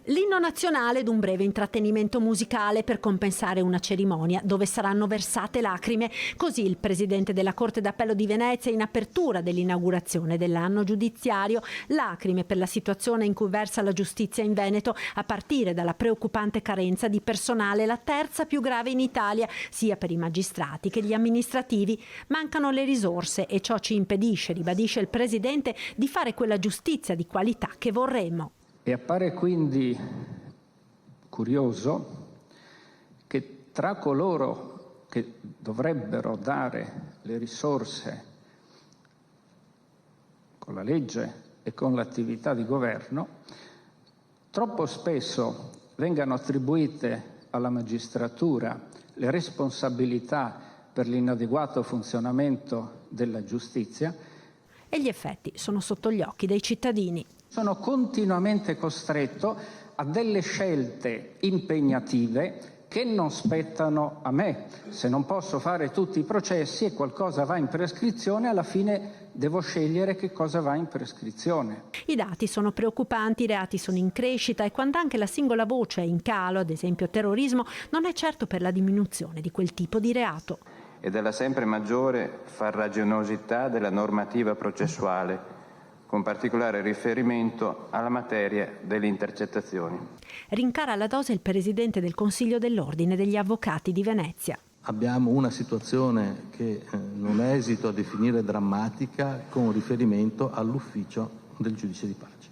L'inno nazionale ed un breve intrattenimento musicale per compensare una cerimonia dove saranno versate lacrime. Così il presidente della Corte d'Appello di Venezia, in apertura dell'inaugurazione dell'anno giudiziario, lacrime per la situazione in cui versa la giustizia in Veneto, a partire dalla preoccupante carenza di personale, la terza più grave in Italia, sia per i magistrati che gli amministrativi. Mancano le risorse e ciò ci impedisce, ribadisce il presidente, di fare quella giustizia di qualità che vorremmo. E appare quindi curioso che tra coloro che dovrebbero dare le risorse con la legge e con l'attività di governo, troppo spesso vengano attribuite alla magistratura le responsabilità per l'inadeguato funzionamento della giustizia. E gli effetti sono sotto gli occhi dei cittadini. Sono continuamente costretto a delle scelte impegnative che non spettano a me. Se non posso fare tutti i processi e qualcosa va in prescrizione, alla fine devo scegliere che cosa va in prescrizione. I dati sono preoccupanti, i reati sono in crescita e quando anche la singola voce è in calo, ad esempio terrorismo, non è certo per la diminuzione di quel tipo di reato. E della sempre maggiore farraginosità della normativa processuale, con particolare riferimento alla materia delle intercettazioni. Rincara alla dose il presidente del Consiglio dell'Ordine degli Avvocati di Venezia. Abbiamo una situazione che non esito a definire drammatica con riferimento all'ufficio del giudice di pace,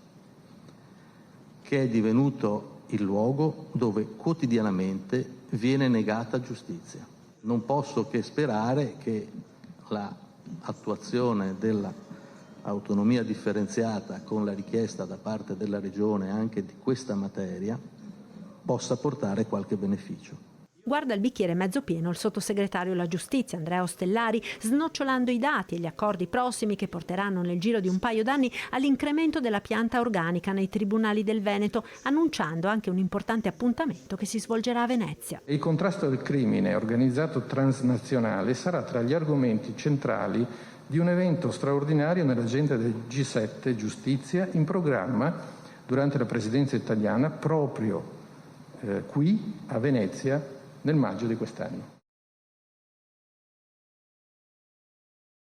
che è divenuto il luogo dove quotidianamente viene negata giustizia. Non posso che sperare che l'attuazione dell'autonomia differenziata con la richiesta da parte della Regione anche di questa materia possa portare qualche beneficio. Guarda il bicchiere mezzo pieno il sottosegretario alla giustizia Andrea Ostellari, snocciolando i dati e gli accordi prossimi che porteranno nel giro di un paio d'anni all'incremento della pianta organica nei tribunali del Veneto, annunciando anche un importante appuntamento che si svolgerà a Venezia. Il contrasto al crimine organizzato transnazionale sarà tra gli argomenti centrali di un evento straordinario nell'agenda del G7 Giustizia in programma durante la presidenza italiana proprio qui a Venezia nel maggio di quest'anno.